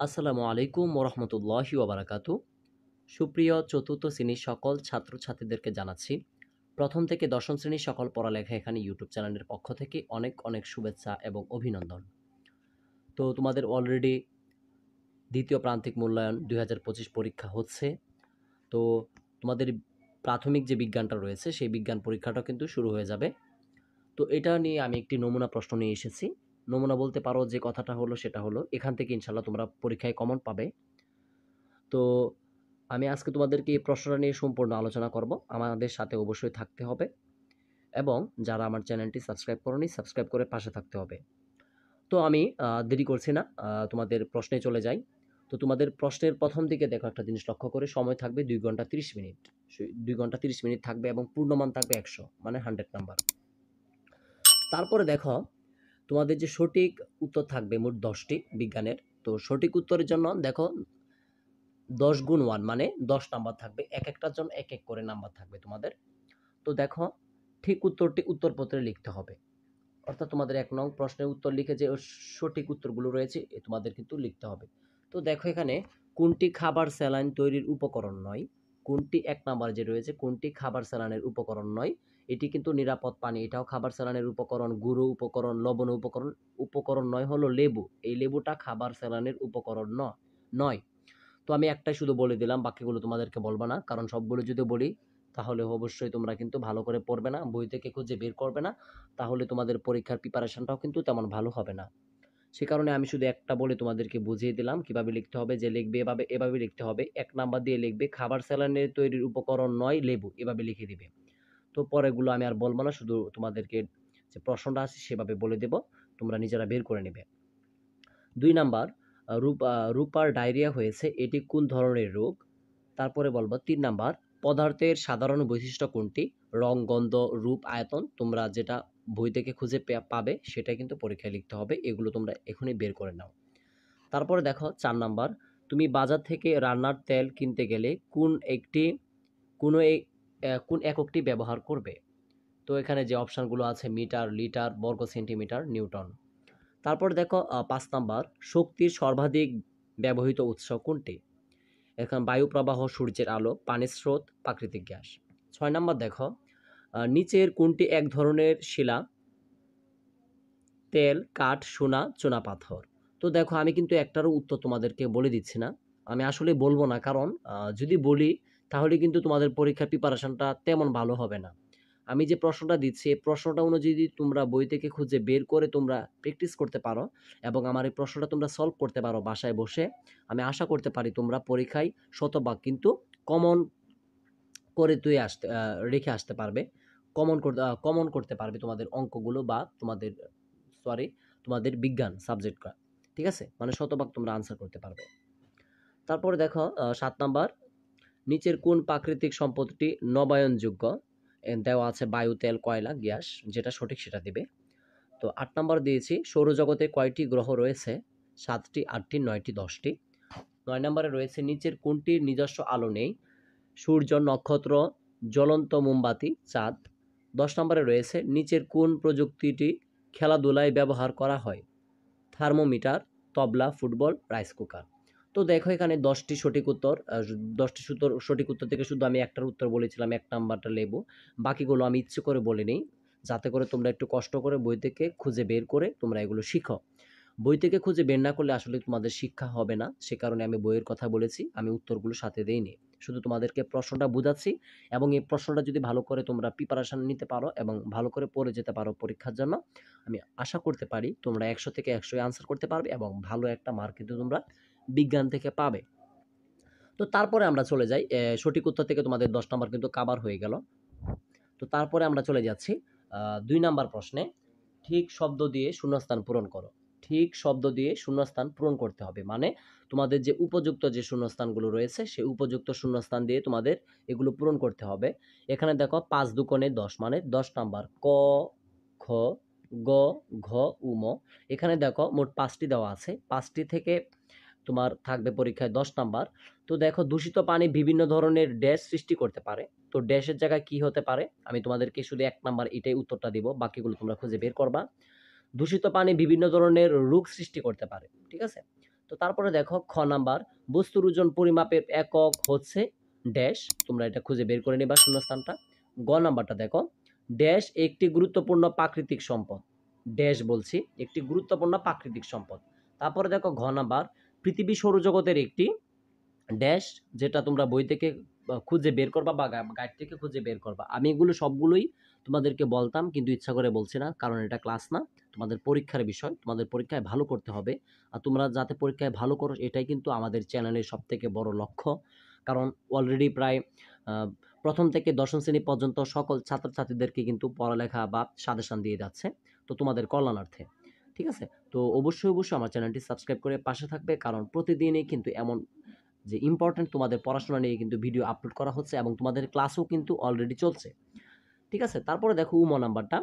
আসসালামু আলাইকুম ওরহমতুল্লাহি ওবারাকাতু। সুপ্রিয় চতুর্থ শ্রেণীর সকল ছাত্রছাত্রীদেরকে জানাচ্ছি প্রথম থেকে দশম শ্রেণীর সকল পড়ালেখা এখানে ইউটিউব চ্যানেলের পক্ষ থেকে অনেক অনেক শুভেচ্ছা এবং অভিনন্দন। তো তোমাদের অলরেডি দ্বিতীয় প্রান্তিক মূল্যায়ন 2025 পরীক্ষা হচ্ছে। তো তোমাদের প্রাথমিক যে বিজ্ঞানটা রয়েছে সেই বিজ্ঞান পরীক্ষাটাও কিন্তু শুরু হয়ে যাবে। তো এটা নিয়ে আমি একটি নমুনা প্রশ্ন নিয়ে এসেছি। নমুনা বলতে পারো, যে কথাটা হলো সেটা হলো এখান থেকে ইনশাল্লাহ তোমরা পরীক্ষায় কমন পাবে। তো আমি আজকে তোমাদেরকে এই প্রশ্নটা নিয়ে সম্পূর্ণ আলোচনা করব। আমাদের সাথে অবশ্যই থাকতে হবে এবং যারা আমার চ্যানেলটি সাবস্ক্রাইব করোনি সাবস্ক্রাইব করে পাশে থাকতে হবে। তো আমি দেরি করছি না, তোমাদের প্রশ্নে চলে যাই। তো তোমাদের প্রশ্নের প্রথম দিকে দেখো, একটা জিনিস লক্ষ্য করে, সময় থাকবে 2 ঘন্টা 30 মিনিট। 2 ঘন্টা 30 মিনিট থাকবে এবং পূর্ণমান থাকবে 100, মানে 100 নাম্বার। তারপরে দেখো তোমাদের যে সঠিক উত্তর থাকবে মোট 10টি বিজ্ঞানের। তো সঠিক উত্তরের জন্য দেখো 10 গুণ 1 মানে 10 নাম্বার থাকবে, এক একটার জন্য এক এক করে নাম্বার থাকবে তোমাদের। তো দেখো ঠিক উত্তরটি উত্তরপত্রে লিখতে হবে, অর্থাৎ তোমাদের 1 নং প্রশ্নের উত্তর লিখে যে সঠিক উত্তরগুলো রয়েছে তোমাদের কিন্তু লিখতে হবে। তো দেখো এখানে কোনটি খাবার স্যালাইন তৈরির উপকরণ নয়, কোনটি 1 নাম্বার যে রয়েছে কোনটি খাবার স্যালাইনের উপকরণ নয়, এটি কিন্তু নিরাপদ পানি, এটাও খাবার স্যালাইনের উপকরণ। গুঁড়ো উপকরণ, লবণ উপকরণ। উপকরণ নয় হলো লেবু, এই লেবুটা খাবার স্যালাইনের উপকরণ নয়। তো আমি একটাই শুধু বলে দিলাম, বাকিগুলো তোমাদেরকে বলবো না, কারণ সবগুলো যদি বলি তাহলে অবশ্যই তোমরা কিন্তু ভালো করে পড়বে না, বই থেকে খুঁজে বের করবে না, তাহলে তোমাদের পরীক্ষার প্রিপারেশনটাও কিন্তু তেমন ভালো হবে না। সে কারণে আমি শুধু একটা বলে তোমাদেরকে বুঝিয়ে দিলাম কিভাবে লিখতে হবে, যে লিখবে এভাবে লিখতে হবে। 1 নাম্বার দিয়ে লিখবে খাবার স্যালাইনের তৈরির উপকরণ নয় লেবু, এভাবে লিখে দিবে। তো পরেগুলো আমি আর বলবো না, শুধু তোমাদেরকে যে প্রশ্নটা আছে সেভাবে বলে দেব, তোমরা নিজেরা বের করে নেবে। 2 নাম্বার, রূপার ডায়রিয়া হয়েছে, এটি কোন ধরনের রোগ? তারপরে বলবো 3 নাম্বার, পদার্থের সাধারণ বৈশিষ্ট্য কোনটি? রং, গন্ধ, রূপ, আয়তন। তোমরা যেটা বই থেকে খুঁজে পাবে সেটা কিন্তু পরীক্ষায় লিখতে হবে, এগুলো তোমরা এখনই বের করে নাও। তারপরে দেখো 4 নাম্বার, তুমি বাজার থেকে রান্নার তেল কিনতে গেলে কোন এককটি ব্যবহার করবে? তো এখানে যে অপশনগুলো আছে মিটার, লিটার, বর্গ সেন্টিমিটার, নিউটন। তারপর দেখো 5 নাম্বার, শক্তির সর্বাধিক ব্যবহৃত উৎস কোনটি? এখন বায়ু প্রবাহ, সূর্যের আলো, পানির স্রোত, প্রাকৃতিক গ্যাস। 6 নাম্বার দেখো নিচের কোনটি এক ধরনের শিলা? তেল, কাঠ, সোনা, চুনাপাথর। তো দেখো আমি কিন্তু একটারও উত্তর তোমাদেরকে বলে দিচ্ছি না, আমি আসলে বলবো না, কারণ যদি বলি তাহলে কিন্তু তোমাদের পরীক্ষার প্রিপারেশনটা তেমন ভালো হবে না। আমি যে প্রশ্নটা দিচ্ছি এই প্রশ্নটা অনুযায়ী যদি তোমরা বই থেকে খুঁজে বের করে তোমরা প্র্যাকটিস করতে পারো এবং আমার এই প্রশ্নটা তোমরা সলভ করতে পারো বাসায় বসে, আমি আশা করতে পারি তোমরা পরীক্ষায় শতভাগ কিন্তু কমন করে রেখে আসতে পারবে। কমন করতে পারবে তোমাদের অঙ্কগুলো বা তোমাদের বিজ্ঞান সাবজেক্টটা। ঠিক আছে, মানে শতভাগ তোমরা আনসার করতে পারবে। তারপরে দেখো 7 নাম্বার, নিচের কোন প্রাকৃতিক সম্পদটি নবায়নযোগ্য? দেওয়া আছে বায়ু, তেল, কয়লা, গ্যাস, যেটা সঠিক সেটা দিবে। তো 8 নাম্বার দিয়েছি, সৌরজগতে কয়টি গ্রহ রয়েছে? 7টি, 8টি, 9টি, 10টি। 9 নাম্বারে রয়েছে নিচের কোনটির নিজস্ব আলো নেই? সূর্য, নক্ষত্র, জ্বলন্ত মোমবাতি, চাঁদ। 10 নম্বরে রয়েছে নিচের কোন প্রযুক্তিটি খেলাধুলায় ব্যবহার করা হয়? থার্মোমিটার, তবলা, ফুটবল, রাইস কুকার। তো দেখো এখানে 10টি সঠিক উত্তর, 10টি সঠিক উত্তর থেকে শুধু আমি একটার উত্তর বলেছিলাম, 1 নাম্বারটা লেবু। বাকিগুলো আমি ইচ্ছে করে বলিনি, যাতে করে তোমরা একটু কষ্ট করে বই থেকে খুঁজে বের করে তোমরা এগুলো শিখো। বই থেকে খুঁজে বের না করলে আসলে তোমাদের শিক্ষা হবে না, সে কারণে আমি বইয়ের কথা বলেছি, আমি উত্তরগুলো সাথে দেইনি, শুধু তোমাদেরকে প্রশ্নটা বুঝাচ্ছি। এবং এই প্রশ্নটা যদি ভালো করে তোমরা প্রিপারেশন নিতে পারো এবং ভালো করে পড়ে যেতে পারো পরীক্ষার জন্য, আমি আশা করতে পারি তোমরা 100 থেকে 100 আনসার করতে পারবে এবং ভালো একটা মার্ক কিন্তু তোমরা বিজ্ঞান থেকে পাবে। তো তারপরে আমরা চলে যাই, সঠিক উত্তর থেকে তোমাদের 10 নাম্বার কিন্তু কাভার হয়ে গেল। তো তারপরে আমরা চলে যাচ্ছি 2 নাম্বার প্রশ্নে, ঠিক শব্দ দিয়ে শূন্যস্থান পূরণ করো। ঠিক শব্দ দিয়ে শূন্যস্থান পূরণ করতে হবে, মানে তোমাদের যে উপযুক্ত যে শূন্যস্থানগুলো রয়েছে সেই উপযুক্ত শূন্যস্থান দিয়ে তোমাদের এগুলো পূরণ করতে হবে। এখানে দেখো 5 দুকোণে 10 মানে 10 নাম্বার, ক, খ, গ, ঘ, উম। এখানে দেখো মোট 5টি দেওয়া আছে, 5টি থেকে তোমার থাকবে পরীক্ষায় 10 নাম্বার। তো দেখো দূষিত পানি বিভিন্ন ধরনের ড্যাশ সৃষ্টি করতে পারে। তো ড্যাশের জায়গায় কি হতে পারে? আমি তোমাদেরকে শুধু 1 নাম্বার এটাই উত্তরটা দিব, বাকিগুলো তোমরা খুঁজে বের করবা। দূষিত পানি বিভিন্ন ধরনের রোগ সৃষ্টি করতে পারে। ঠিক আছে? তো তারপরে দেখো খ নাম্বার, বস্তুর ওজন পরিমাপের একক হচ্ছে ড্যাশ, তোমরা এটা খুঁজে বের করে নিবা শূন্যস্থানটা। গ নাম্বারটা দেখো, ড্যাশ একটি গুরুত্বপূর্ণ প্রাকৃতিক সম্পদ, ড্যাশ বলছি একটি গুরুত্বপূর্ণ প্রাকৃতিক সম্পদ। তারপরে দেখো ঘ নাম্বার, পৃথিবী সৌরজগতের একটি ড্যাশ, যেটা তোমরা বই থেকে খুঁজে বের করবা বা গাইড থেকে খুঁজে বের করবা। আমি এগুলো সবগুলোই তোমাদেরকে বলতাম, কিন্তু ইচ্ছা করে বলছি না, কারণ এটা ক্লাস না, তোমাদের পরীক্ষার বিষয়, তোমাদের পরীক্ষায় ভালো করতে হবে। আর তোমরা যাতে পরীক্ষায় ভালো করো এটাই কিন্তু আমাদের চ্যানেলের সব থেকে বড় লক্ষ্য। কারণ অলরেডি প্রায় আহ, প্রথম থেকে দশম শ্রেণী পর্যন্ত সকল ছাত্রছাত্রীদেরকে কিন্তু পড়ালেখা বা সাজেশন দিয়ে যাচ্ছে, তো তোমাদের কল্যাণার্থে। ঠিক আছে, তো অবশ্যই অবশ্যই আমার চ্যানেলটি সাবস্ক্রাইব করে পাশে থাকবে, কারণ প্রতিদিনই কিন্তু এমন যে ইম্পর্টেন্ট তোমাদের পড়াশোনা নিয়ে কিন্তু ভিডিও আপলোড করা হচ্ছে এবং তোমাদের ক্লাসও কিন্তু অলরেডি চলছে। ঠিক আছে, তারপরে দেখো উম নাম্বারটা,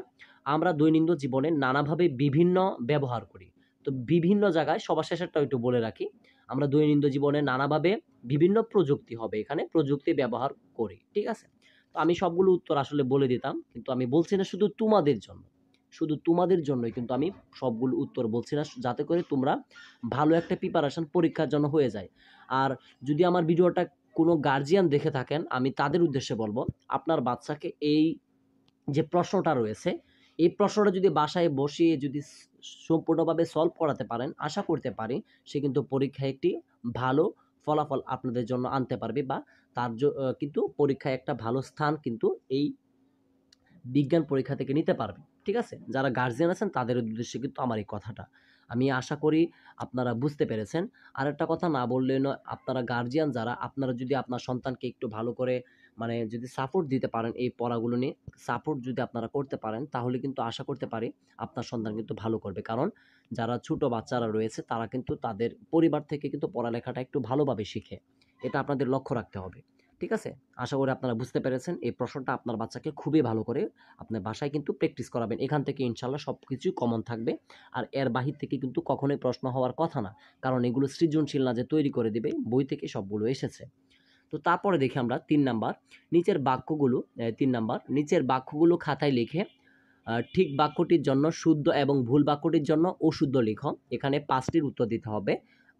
আমরা দৈনন্দিন জীবনে নানাভাবে বিভিন্ন ব্যবহার করি। তো বিভিন্ন জায়গায় সবার শেষেরটা একটু বলে রাখি, আমরা দৈনন্দিন জীবনে নানাভাবে বিভিন্ন প্রযুক্তি হবে, এখানে প্রযুক্তি ব্যবহার করি। ঠিক আছে, তো আমি সবগুলো উত্তর আসলে বলে দিতাম, কিন্তু আমি বলছি না শুধু তোমাদের জন্য, শুধু তোমাদের জন্যই কিন্তু আমি সবগুলো উত্তর বলছি না, যাতে করে তোমরা ভালো একটা প্রিপারেশন পরীক্ষার জন্য হয়ে যায়। আর যদি আমার ভিডিওটা কোনো গার্জিয়ান দেখে থাকেন, আমি তাদের উদ্দেশ্যে বলবো, আপনার বাচ্চাকে এই যে প্রশ্নটা রয়েছে, এই প্রশ্নটা যদি বাসায় বসিয়ে যদি সম্পূর্ণভাবে সলভ করাতে পারেন, আশা করতে পারি সে কিন্তু পরীক্ষায় একটি ভালো ফলাফল আপনাদের জন্য আনতে পারবে, বা তার কিন্তু পরীক্ষায় একটা ভালো স্থান কিন্তু এই বিজ্ঞান পরীক্ষা থেকে নিতে পারবে। ঠিক আছে, যারা গার্জিয়ান আছেন তাদের উদ্দেশ্যে কিন্তু আমার এই কথাটা, আমি আশা করি আপনারা বুঝতে পেরেছেন। আর একটা কথা না বললে নয়, আপনারা গার্জিয়ান যারা, আপনারা যদি আপনার সন্তানকে একটু ভালো করে মানে যদি সাপোর্ট দিতে পারেন, এই পড়াগুলো নিয়ে সাপোর্ট যদি আপনারা করতে পারেন, তাহলে কিন্তু আশা করতে পারি আপনার সন্তান কিন্তু ভালো করবে। কারণ যারা ছোট বাচ্চারা রয়েছে তারা কিন্তু তাদের পরিবার থেকে কিন্তু পড়ালেখাটা একটু ভালোভাবে শিখে, এটা আপনাদের লক্ষ্য রাখতে হবে। ঠিক আছে, আশা করি আপনারা বুঝতে পেরেছেন। এই প্রশ্নটা আপনার বাচ্চাকে খুবই ভালো করে আপনার বাসায় কিন্তু প্র্যাকটিস করাবেন, এখান থেকে ইনশাল্লাহ সব কিছুই কমন থাকবে। আর এর বাহির থেকে কিন্তু কখনোই প্রশ্ন হওয়ার কথা না, কারণ এগুলো সৃজনশীল না যে তৈরি করে দেবে, বই থেকে সবগুলো এসেছে। তো তারপরে দেখি আমরা 3 নাম্বার, নিচের বাক্যগুলো 3 নাম্বার, নিচের বাক্যগুলো খাতায় লিখে ঠিক বাক্যটির জন্য শুদ্ধ এবং ভুল বাক্যটির জন্য অশুদ্ধ লিখো। এখানে 5টির উত্তর দিতে হবে,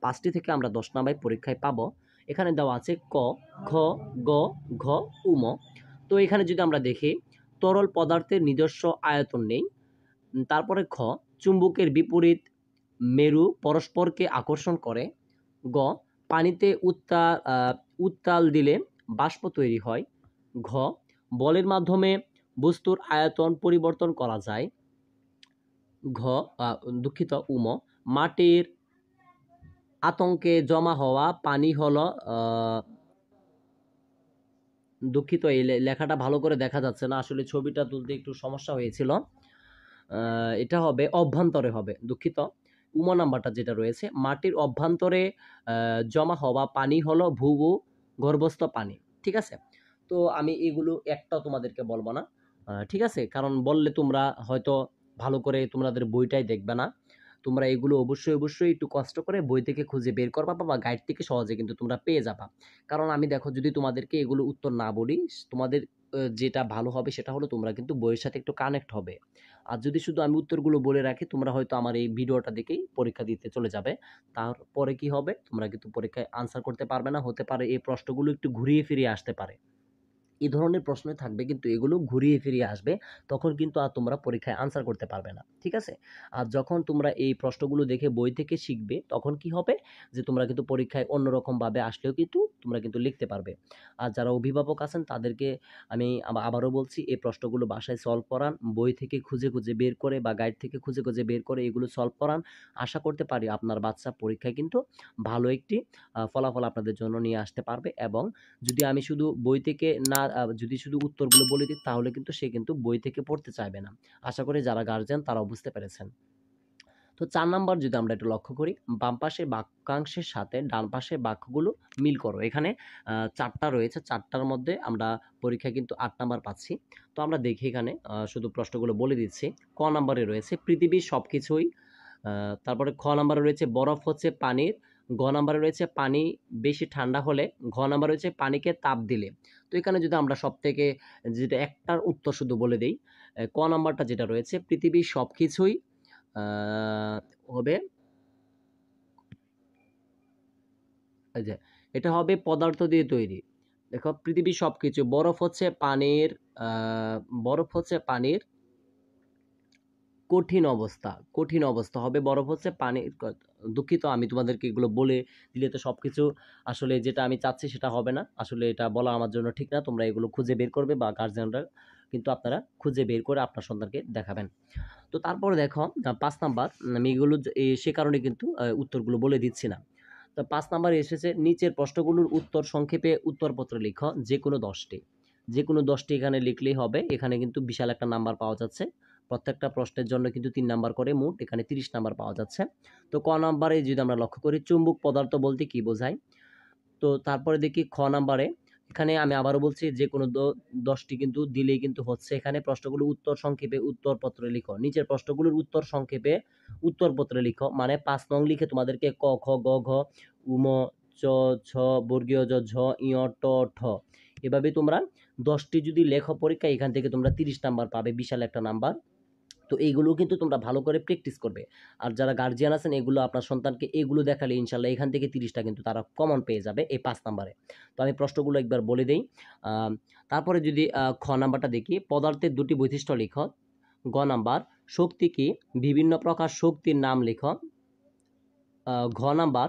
5টি থেকে আমরা 10 নাম্বার পরীক্ষায় পাবো। এখানে দেওয়া আছে ক, খ, গ, ঘ, উম। তো এখানে যদি আমরা দেখি, তরল পদার্থের নিজস্ব আয়তন নেই। তারপরে খ, চুম্বকের বিপরীত মেরু পরস্পরকে আকর্ষণ করে। গ, পানিতে উত্তাল দিলে বাষ্প তৈরি হয়। ঘ, বলের মাধ্যমে বস্তুর আয়তন পরিবর্তন করা যায়। ঘ, দুঃখিত উম, মাটির আতঙ্কে জমা হওয়া পানি হলো দুঃখিত এই লেখাটা ভালো করে দেখা যাচ্ছে না, আসলে ছবিটা তুলতে একটু সমস্যা হয়েছিল। এটা হবে অভ্যন্তরে হবে, দুঃখিত। উম নাম্বারটা যেটা রয়েছে, মাটির অভ্যন্তরে জমা হওয়া পানি হলো ভূগর্ভস্থ পানি। ঠিক আছে, তো আমি এগুলো একটাও তোমাদেরকে বলবো না। ঠিক আছে, কারণ বললে তোমরা হয়তো ভালো করে তোমাদের বইটাই দেখবে না। তোমরা এগুলো অবশ্যই অবশ্যই একটু কষ্ট করে বই থেকে খুঁজে বের করবা, বা গাইড থেকে সহজে কিন্তু তোমরা পেয়ে যাবা। কারণ আমি দেখো যদি তোমাদেরকে এগুলো উত্তর না বলি, তোমাদের যেটা ভালো হবে সেটা হলো তোমরা কিন্তু বইয়ের সাথে একটু কানেক্ট হবে। আর যদি শুধু আমি উত্তরগুলো বলে রাখি, তোমরা হয়তো আমার এই ভিডিওটা দেখেই পরীক্ষা দিতে চলে যাবে। তারপরে কি হবে, তোমরা কিন্তু পরীক্ষায় আনসার করতে পারবে না, হতে পারে এই প্রশ্নগুলো একটু ঘুরিয়ে ফিরিয়ে আসতে পারে। এই ধরনের প্রশ্নই থাকবে, কিন্তু এগুলো ঘুরিয়ে ফিরিয়ে আসবে, তখন কিন্তু আর তোমরা পরীক্ষায় আনসার করতে পারবে না। ঠিক আছে, আর যখন তোমরা এই প্রশ্নগুলো দেখে বই থেকে শিখবে, তখন কি হবে যে তোমরা কিন্তু পরীক্ষায় অন্যরকমভাবে আসলেও কিন্তু তোমরা কিন্তু লিখতে পারবে। আর যারা অভিভাবক আছেন তাদেরকে আমি আবারও বলছি, এই প্রশ্নগুলো বাসায় সলভ করান, বই থেকে খুঁজে খুঁজে বের করে বা গাইড থেকে খুঁজে খুঁজে বের করে এগুলো সলভ করান। আশা করতে পারি আপনার বাচ্চা পরীক্ষায় কিন্তু ভালো একটি ফলাফল আপনাদের জন্য নিয়ে আসতে পারবে। এবং যদি আমি শুধু বই থেকে না যদি শুধু উত্তরগুলো বলে দিই, তাহলে কিন্তু সে কিন্তু বই থেকে পড়তে চাইবে না। আশা করি যারা গার্জিয়ান তারাও বুঝতে পেরেছেন। তো 4 নাম্বার যদি আমরা একটু লক্ষ্য করি, বাম পাশের বাক্যাংশের সাথে ডান পাশের বাক্যগুলো মিল করো। এখানে 4টা রয়েছে, 4টার মধ্যে আমরা পরীক্ষায় কিন্তু 8 নাম্বার পাচ্ছি। তো আমরা দেখি এখানে শুধু প্রশ্নগুলো বলে দিচ্ছি। ক নাম্বারে রয়েছে পৃথিবীর সবকিছুই, তারপরে খ নাম্বারে রয়েছে বরফ হচ্ছে পানির, গ নাম্বারে রয়েছে পানি বেশি ঠান্ডা হলে, ঘ নাম্বার রয়েছে পানিকে তাপ দিলে। তো এখানে যদি আমরা সবথেকে যেটা একটার উত্তর শুধু বলে দেই, ক নাম্বারটা যেটা রয়েছে পৃথিবীর সবকিছুই হবে এই যে এটা হবে পদার্থ দিয়ে তৈরি। দেখো পৃথিবীর সবকিছু, বরফ হচ্ছে পানির কঠিন অবস্থা হবে, বরফ হচ্ছে পানি। দুঃখিত, আমি তোমাদেরকে এগুলো বলে দিলে তো সবকিছু আসলে যেটা আমি চাচ্ছি সেটা হবে না, আসলে এটা বলা আমার জন্য ঠিক না। তোমরা এগুলো খুঁজে বের করবে বা গার্জিয়ানরা কিন্তু আপনারা খুঁজে বের করে আপনার সন্তানকে দেখাবেন। তো তারপরে দেখো ৫ নাম্বার, আমি এগুলো সে কারণে কিন্তু উত্তরগুলো বলে দিচ্ছি না। তো ৫ নাম্বারে এসেছে নিচের প্রশ্নগুলোর উত্তর সংক্ষেপে উত্তরপত্রে লিখো, যে কোনো ১০টি। যে কোনো ১০টি এখানে লিখলেই হবে। এখানে কিন্তু বিশাল একটা নাম্বার পাওয়া যাচ্ছে। প্রত্যেকটা প্রশ্নের জন্য কিন্তু ৩ নাম্বার করে, মোট এখানে ৩০ নাম্বার পাওয়া যাচ্ছে। তো ক নাম্বারে যদি আমরা লক্ষ্য করি, চুম্বক পদার্থ বলতে কি বোঝায়? তো তারপরে দেখি খ নাম্বারে, এখানে আমি আবারও বলছি যে কোনো ১০টি কিন্তু দিলেই কিন্তু হচ্ছে। এখানে প্রশ্নগুলো উত্তর সংক্ষেপে উত্তরপত্রে লিখো। নিচের প্রশ্নগুলোর উত্তর সংক্ষেপে উত্তরপত্রে লিখো, মানে ৫ নং লিখে তোমাদেরকে ক, খ, গ, ঘ, উম, চ, ছ, বর্গীয় জ, ঝ, ইয়, ট, ঠ, এভাবে তোমরা ১০টি যদি লেখো পরীক্ষায়, এখান থেকে তোমরা ৩০ নাম্বার পাবে, বিশাল একটা নাম্বার। তো এইগুলো কিন্তু তোমরা ভালো করে প্র্যাকটিস করবে। আর যারা গার্জিয়ান আছেন, এগুলো আপনার সন্তানকে এগুলো দেখালে ইনশাল্লাহ এখান থেকে ৩০টা কিন্তু তারা কমন পেয়ে যাবে এই ৫ নাম্বারে। তো আমি প্রশ্নগুলো একবার বলে দেই। তারপরে যদি খ নাম্বারটা দেখি, পদার্থের দুটি বৈশিষ্ট্য লিখো। গ নাম্বার, শক্তি কি? বিভিন্ন প্রকার শক্তির নাম লিখো। ঘ নাম্বার,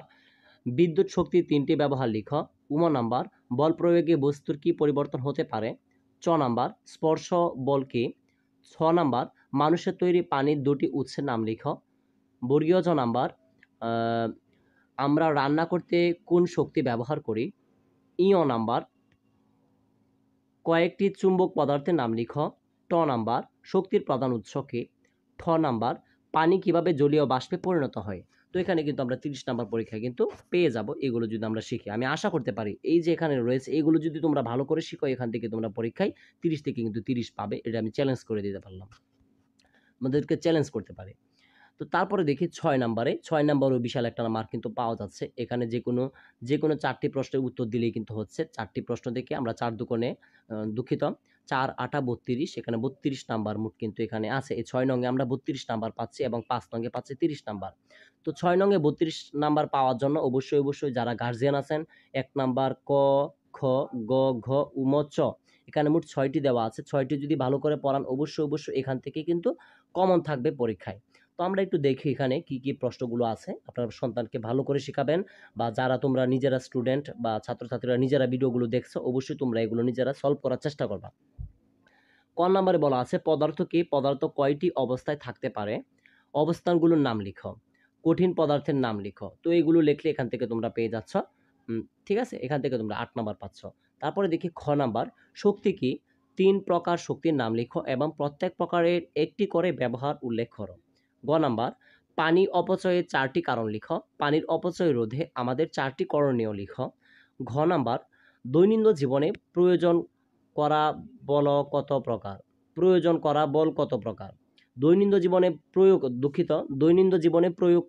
বিদ্যুৎ শক্তির ৩টি ব্যবহার লিখো। উম নাম্বার, বল প্রয়োগে বস্তুর কি পরিবর্তন হতে পারে? চ নাম্বার, স্পর্শ বল কি? ছ নাম্বার, মানুষের তৈরি পানির দুটি উৎসের নাম লিখো। বর্গীয় জ নাম্বার, আমরা রান্না করতে কোন শক্তি ব্যবহার করি? ইয় নাম্বার, কয়েকটি চুম্বক পদার্থের নাম লিখো। ট নাম্বার, শক্তির প্রধান উৎস কি? ঠ নাম্বার, পানি কিভাবে জলীয় বাষ্পে পরিণত হয়? তো এখানে কিন্তু আমরা ৩০ নাম্বার পরীক্ষায় কিন্তু পেয়ে যাব, এগুলো যদি আমরা শিখি। আমি আশা করতে পারি এই যে এখানে রয়েছে এগুলো যদি তোমরা ভালো করে শিখো, এখান থেকে তোমরা পরীক্ষায় ৩০ থেকে কিন্তু ৩০ পাবে। এটা আমি চ্যালেঞ্জ করে দিতে পারলাম, আমাদেরকে চ্যালেঞ্জ করতে পারে। তো তারপরে দেখি ৬ নাম্বারে, ৬ নাম্বারও বিশাল একটা মার্ক কিন্তু পাওয়া যাচ্ছে। এখানে যে কোনো ৪টি প্রশ্নের উত্তর দিলেই কিন্তু হচ্ছে। ৪টি প্রশ্ন থেকে আমরা ৪ দুগুণে দুঃখিত ৪ ৮ ৩২, এখানে ৩২ নাম্বার মোট কিন্তু এখানে আছে। এই ৬ নংয়ে আমরা ৩২ নাম্বার পাচ্ছি এবং ৫ নংয়ে পাচ্ছি ৩০ নাম্বার। তো ৬ নংয়ে ৩২ নাম্বার পাওয়ার জন্য অবশ্যই যারা গার্জিয়ান আছেন, ১ নাম্বার ক, খ, গ, ঘ, উম, চ, এখানে মোট ৬টি দেওয়া আছে। ৬টি যদি ভালো করে পড়ান, অবশ্যই এখান থেকে কিন্তু কমন থাকবে পরীক্ষায়। তো আমরা একটু দেখি এখানে কি কি প্রশ্নগুলো আছে। আপনার সন্তানকে ভালো করে শেখাবেন, বা যারা তোমরা নিজেরা স্টুডেন্ট বা ছাত্রছাত্রীরা নিজেরা ভিডিওগুলো দেখছো, অবশ্যই তোমরা এগুলো নিজেরা সলভ করার চেষ্টা করবা। ক নম্বরে বলা আছে, পদার্থ কি? পদার্থ কয়টি অবস্থায় থাকতে পারে? অবস্থানগুলোর নাম লিখো। কঠিন পদার্থের নাম লিখো। তো এগুলো লিখলে এখান থেকে তোমরা পেয়ে যাচ্ছ। ঠিক আছে, এখান থেকে তোমরা ৮ নাম্বার পাচ্ছ। তারপরে দেখি খ নাম্বার, শক্তি কি? ৩ প্রকার শক্তির নাম লিখো এবং প্রত্যেক প্রকারের একটি করে ব্যবহার উল্লেখ করো। গ নাম্বার, পানি অপচয়ের 4টি কারণ লিখো। পানির অপচয় রোধে আমাদের 4টি করণীয় লিখো। ঘ নাম্বার, দৈনন্দিন জীবনে প্রয়োজন করা বল কত প্রকার? প্রয়োজন করা বল কত প্রকার? দৈনন্দিন জীবনে প্রয়োগ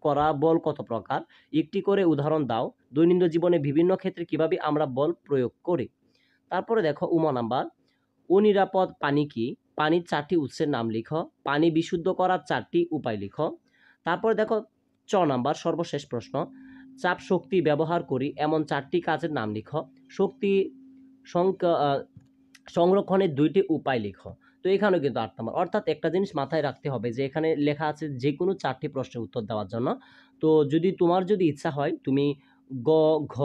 করা বল কত প্রকার? একটি করে উদাহরণ দাও। দৈনন্দিন জীবনে বিভিন্ন ক্ষেত্রে কিভাবে আমরা বল প্রয়োগ করি? তারপরে দেখো উম নাম্বার, অনিরাপদ পানি কি? পানির 4টি উৎসের নাম লিখো। পানি বিশুদ্ধ করার 4টি উপায় লিখো। তারপরে দেখো চ নাম্বার, সর্বশেষ প্রশ্ন, চাপ শক্তি ব্যবহার করি এমন 4টি কাজের নাম লিখো। শক্তি সংরক্ষণের 2টি উপায় লিখো। তো এখানেও কিন্তু 8 নম্বর। অর্থাৎ একটা জিনিস মাথায় রাখতে হবে যে এখানে লেখা আছে যে কোনো 4টি প্রশ্নের উত্তর দেওয়ার জন্য। তো তোমার যদি ইচ্ছা হয় তুমি গ, ঘ,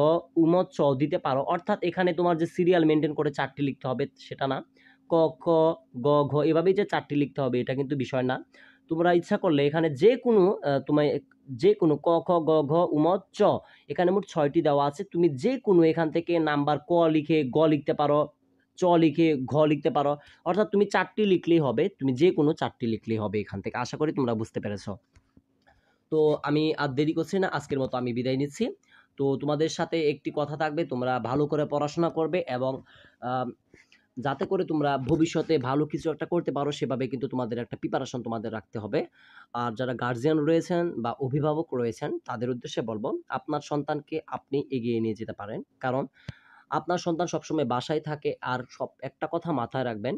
উম, চ দিতে পারো। অর্থাৎ এখানে তোমার যে সিরিয়াল মেনটেন করে 4টি লিখতে হবে সেটা না। ক, খ, গ, ঘ এভাবেই যে 4টি লিখতে হবে এটা কিন্তু বিষয় না। তোমরা ইচ্ছা করলে এখানে যে কোনো ক, খ, গ, ঘ, উম, চ, এখানে মোট 6টি দেওয়া আছে। তুমি যে কোনো এখান থেকে নাম্বার ক লিখে গ লিখতে পারো, চ লিখে ঘ লিখতে পারো। অর্থাৎ তুমি 4টি লিখলেই হবে, তুমি যে কোনো 4টি লিখলেই হবে এখান থেকে। আশা করি তোমরা বুঝতে পেরেছো। তো আমি আর দেরি করছি না, আজকের মতো আমি বিদায় নিচ্ছি। তো তোমাদের সাথে একটি কথা থাকবে, তোমরা ভালো করে পড়াশোনা করবে এবং যাতে করে তোমরা ভবিষ্যতে ভালো কিছু একটা করতে পারো, সেভাবে কিন্তু তোমাদের একটা প্রিপারেশন তোমাদের রাখতে হবে। আর যারা গার্জিয়ান রয়েছেন বা অভিভাবক রয়েছেন, তাদের উদ্দেশ্যে বলবো, আপনার সন্তানকে আপনি এগিয়ে নিয়ে যেতে পারেন। কারণ আপনার সন্তান সবসময় বাসায় থাকে। আর একটা কথা মাথায় রাখবেন,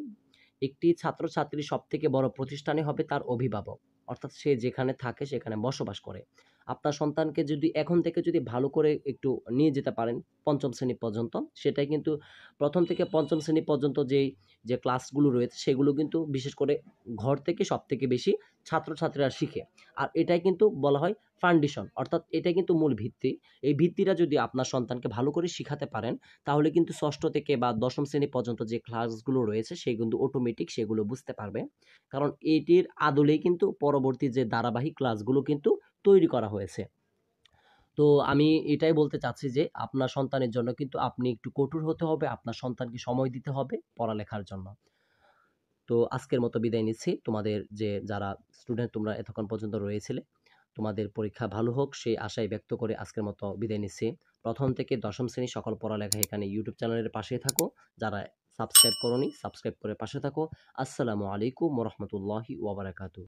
একটি ছাত্রছাত্রী সবথেকে বড় প্রতিষ্ঠানে হবে তার অভিভাবক। অর্থাৎ সে যেখানে থাকে সেখানে বসবাস করে। আপনার সন্তানকে যদি এখন থেকে যদি ভালো করে একটু নিয়ে যেতে পারেন ৫ম শ্রেণী পর্যন্ত, সেটাই কিন্তু ১ম থেকে ৫ম শ্রেণী পর্যন্ত যে ক্লাসগুলো রয়েছে সেগুলো কিন্তু বিশেষ করে ঘর থেকে সবথেকে বেশি ছাত্রছাত্রীরা শিখে। আর এটাই কিন্তু বলা হয় ফাউন্ডেশন, অর্থাৎ এটাই কিন্তু মূল ভিত্তি। এই ভিত্তিটা যদি আপনার সন্তানকে ভালো করে শিখাতে পারেন, তাহলে কিন্তু ৬ষ্ঠ থেকে বা ১০ম শ্রেণী পর্যন্ত যে ক্লাসগুলো রয়েছে সে কিন্তু অটোমেটিক সেগুলো বুঝতে পারবে। কারণ এটির আদলেই কিন্তু পরবর্তী যে ধারাবাহিক ক্লাসগুলো কিন্তু তৈরি করা হয়েছে। তো আমি এটাই বলতে চাচ্ছি যে আপনার সন্তানের জন্য কিন্তু আপনি একটু কঠোর হতে হবে, আপনার সন্তানকে সময় দিতে হবে পড়ালেখার জন্য। তো আজকের মতো বিদায় নিচ্ছি। তোমাদের যে যারা স্টুডেন্ট তোমরা এতক্ষণ পর্যন্ত রয়েছিলে, তোমাদের পরীক্ষা ভালো হোক সেই আশাই ব্যক্ত করে আজকের মতো বিদায় নিচ্ছি। ১ম থেকে ১০ম শ্রেণীর সকল পড়ালেখা এখানে ইউটিউব চ্যানেলের পাশেই থাকো। যারা সাবস্ক্রাইব করোনি, সাবস্ক্রাইব করে পাশে থাকো। আসসালামু আলাইকুম ওয়া রাহমাতুল্লাহি ওয়া বারাকাতুহু।